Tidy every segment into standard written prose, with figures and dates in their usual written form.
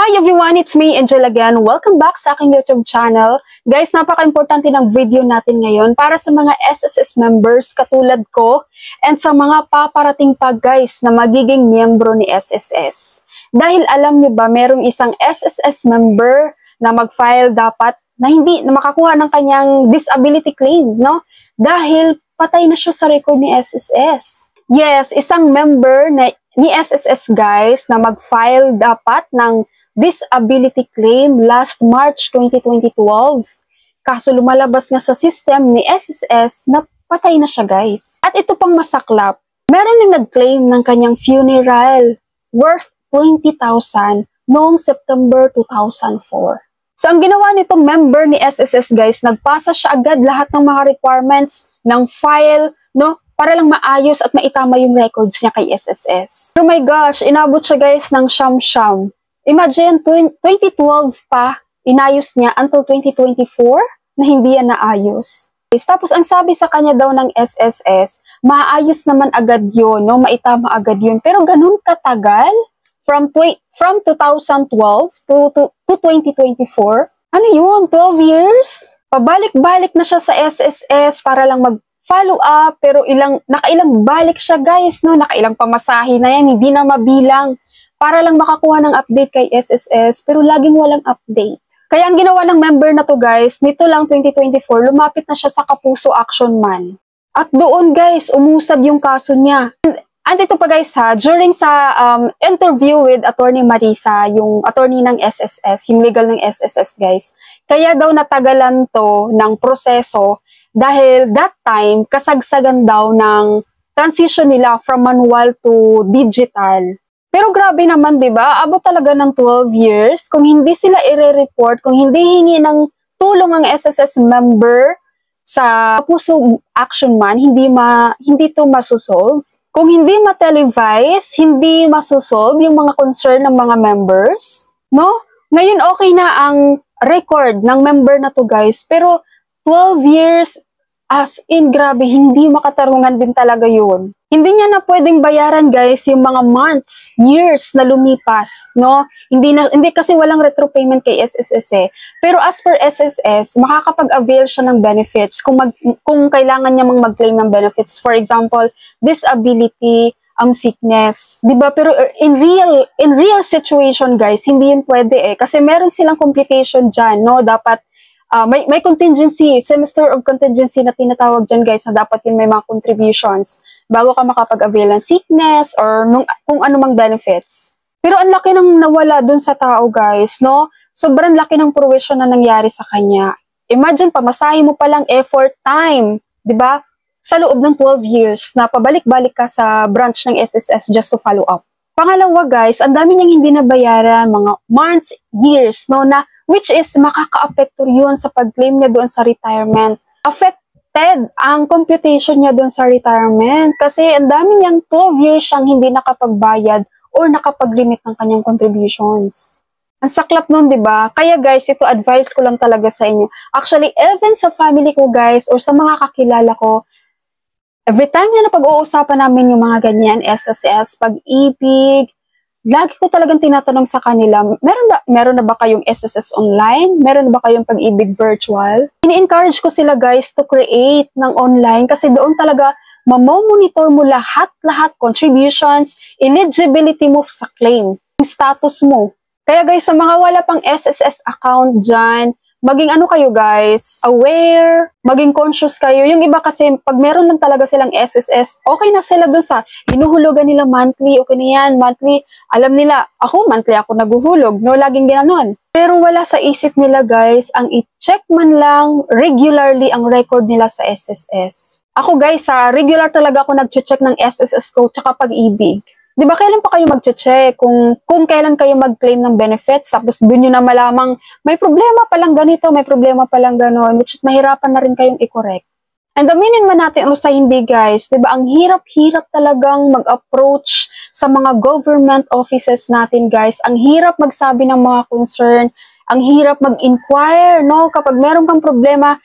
Hi everyone, it's me, Angel again. Welcome back sa aking YouTube channel. Guys, napaka-importante ng video natin ngayon para sa mga SSS members katulad ko and sa mga paparating pa guys na magiging miyembro ni SSS. Dahil alam niyo ba, merong isang SSS member na mag-file dapat na hindi na makakuha ng kanyang disability claim, no? Dahil patay na siya sa record ni SSS. Yes, isang member ni SSS guys na mag-file dapat ng disability claim last March 2012. Kaso lumalabas nga sa system ni SSS na patay na siya guys. At ito pang masaklap, meron yung nag-claim ng kanyang funeral worth 20,000 noong September 2004. So ang ginawa nitong member ni SSS guys, nagpasa siya agad lahat ng mga requirements ng file, no? Para lang maayos at maitama yung records niya kay SSS. Oh my gosh, inabot siya guys ng siyam-siyam. Imagine, 2012 pa, inayos niya until 2024 na hindi yan naayos. Tapos, ang sabi sa kanya daw ng SSS, maayos naman agad yun, no? Maitama agad yun. Pero ganun katagal, from 2012 to 2024, ano yun, 12 years? Pabalik-balik na siya sa SSS para lang mag-follow up, pero nakailang balik siya guys, no? Nakailang pamasahe na yan, hindi na mabilang. Para lang makakuha ng update kay SSS, pero laging walang update. Kaya ang ginawa ng member na to guys, nito lang 2024, lumapit na siya sa Kapuso Action Man. At doon guys, umusad yung kaso niya. And ito pa guys ha, during sa interview with Attorney Marisa, yung attorney ng SSS, yung legal ng SSS guys, kaya daw natagalan to ng proseso dahil that time, kasagsagan daw ng transition nila from manual to digital. Pero grabe naman, di ba? Abot talaga ng 12 years. Kung hindi sila i-report, kung hindi hingi ng tulong ang SSS member sa Kapuso Action Man, hindi to masusolve. Kung hindi ma-televise, hindi masusolve yung mga concern ng mga members. No? Ngayon okay na ang record ng member na to guys. Pero 12 years, as in grabe, hindi makatarungan din talaga yun. Hindi niya na pwedeng bayaran guys yung mga months, years na lumipas, no? Hindi kasi walang retro payment kay SSS eh. Pero as per SSS, makakapag-avail siya ng benefits kung kailangan niya mag-claim ng benefits. For example, disability, sickness, 'di ba? Pero in real situation guys, hindi yun pwede eh kasi meron silang complication diyan, no? Dapat may contingency, semester of contingency na tinatawag dyan guys na dapat yun may mga contributions bago ka makapag-avail ng sickness or kung anumang benefits. Pero ang laki nang nawala dun sa tao guys, no? Sobrang laki ng provision na nangyari sa kanya. Imagine, pamasahe mo palang effort time, di ba? Sa loob ng 12 years na pabalik-balik ka sa branch ng SSS just to follow up. Pangalawa guys, ang dami niyang hindi nabayaran, mga months, years, no, na which is makaka-apekto yun sa pag-claim niya doon sa retirement. Affected ang computation niya doon sa retirement kasi ang dami niyang 12 years siyang hindi nakapagbayad or nakapag-limit ng kanyang contributions. Ang saklap nun, di ba? Kaya guys, ito advice ko lang talaga sa inyo. Actually, even sa family ko guys or sa mga kakilala ko, every time na napag-uusapan namin yung mga ganyan, SSS, pag-ibig, lagi ko talagang tinatanong sa kanila, meron na ba kayong SSS online? Meron na ba kayong pag-ibig virtual? Ini-encourage ko sila guys to create ng online kasi doon talaga mamomonitor mo lahat, contributions, eligibility mo sa claim, yung status mo. Kaya guys, sa mga wala pang SSS account dyan, maging ano kayo guys, aware, maging conscious kayo. Yung iba kasi, pag meron lang talaga silang SSS, okay na sila dun sa hinuhulugan nila monthly, okay na yan, monthly. Alam nila, monthly ako naguhulog, no, laging ginanon. Pero wala sa isip nila guys, ang i-check man lang regularly ang record nila sa SSS. Ako guys, regular talaga ako nag-check ng SSS ko, tsaka pag-ibig. Di ba, kailan pa kayo mag-check kung kailan kayo mag-claim ng benefits, tapos doon nyo na malamang may problema palang ganito, may problema palang ganon, which is mahirapan na rin kayong i-correct. And aminin man natin sa hindi guys, di ba, ang hirap-hirap talagang mag-approach sa mga government offices natin guys, ang hirap magsabi ng mga concern, ang hirap mag-inquire, no, kapag meron kang problema,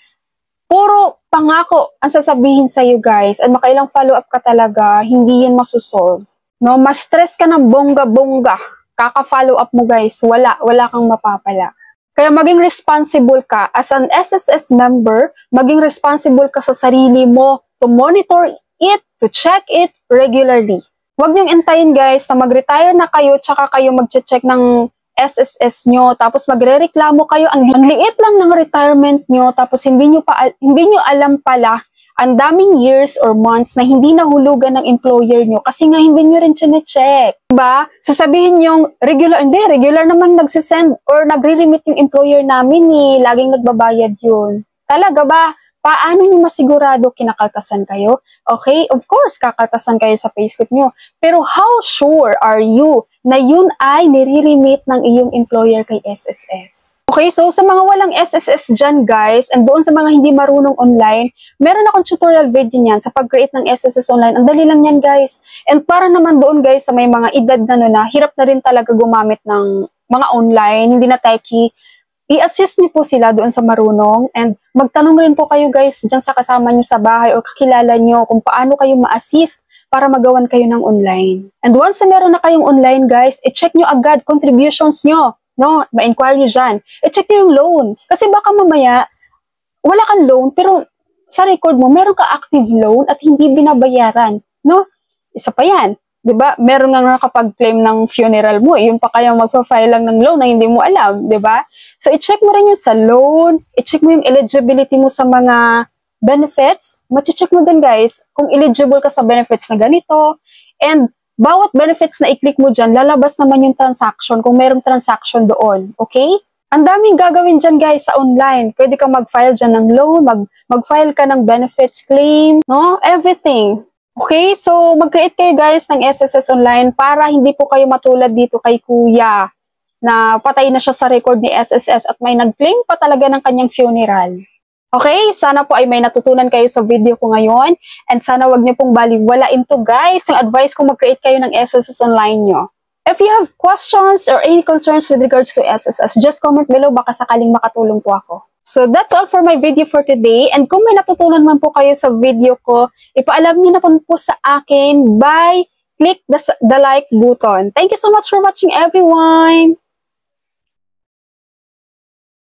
puro pangako ang sasabihin sa'yo guys, at makailang follow-up ka talaga, hindi yun masusolve. No, mas stress ka ng bongga-bongga kaka-follow up mo guys, wala kang mapapala. Kaya maging responsible ka as an SSS member, maging responsible ka sa sarili mo to monitor it, to check it regularly. Huwag niyong intayin guys na mag-retire na kayo tsaka kayo mag-check ng SSS nyo, tapos magre-reklamo kayo, ang liit lang ng retirement nyo, tapos hindi nyo alam pala ang daming years or months na hindi nahulugan ng employer nyo kasi nga hindi nyo rin chine-check. Diba? Sasabihin nyo, regular naman nagsisend or nagre-remit yung employer namin laging nagbabayad yun. Talaga ba? Paano nyo masigurado kinakaltasan kayo? Okay, of course, kakaltasan kayo sa payslip nyo. Pero how sure are you na yun ay nire-remit ng iyong employer kay SSS? Okay, so sa mga walang SSS dyan guys, and doon sa mga hindi marunong online, meron akong tutorial video niyan sa pag-create ng SSS online. Ang dali lang yan guys. And para naman doon guys sa may mga edad na hirap na rin talaga gumamit ng mga online, hindi na techie, i-assist niyo po sila doon sa marunong and magtanong rin po kayo guys dyan sa kasama niyo sa bahay o kakilala niyo kung paano kayo ma-assist para magawan kayo ng online. And once na meron na kayong online guys, i-check nyo agad contributions nyo. No? Ma-inquire nyo dyan. I-check nyo yung loan. Kasi baka mamaya, wala kang loan pero sa record mo, meron ka active loan at hindi binabayaran. No? Isa pa yan. Diba? Meron nga nakapag-claim ng funeral mo. Yung pa kaya magpa-file lang ng loan na hindi mo alam. Diba? So, i-check mo rin yung sa loan. I-check mo yung eligibility mo sa mga benefits. Mati-check mo din guys kung eligible ka sa benefits na ganito. And bawat benefits na i-click mo dyan, lalabas naman yung transaction kung merong transaction doon. Okay? Ang daming gagawin dyan guys sa online. Pwede kang mag-file dyan ng loan, mag-file ka ng benefits claim, no? Everything. Okay, so mag-create kayo guys ng SSS online para hindi po kayo matulad dito kay Kuya na patay na siya sa record ni SSS at may nag-claim pa talaga ng kanyang funeral. Okay, sana po ay may natutunan kayo sa video ko ngayon and sana wag niyo pong baliwalain to guys yung advice kung mag-create kayo ng SSS online nyo. If you have questions or any concerns with regards to SSS, just comment below, baka sakaling makatulong po ako. So that's all for my video for today. And kung may natutunan man po kayo sa video ko, ipaalam niyo na po sa akin by click the like button. Thank you so much for watching everyone!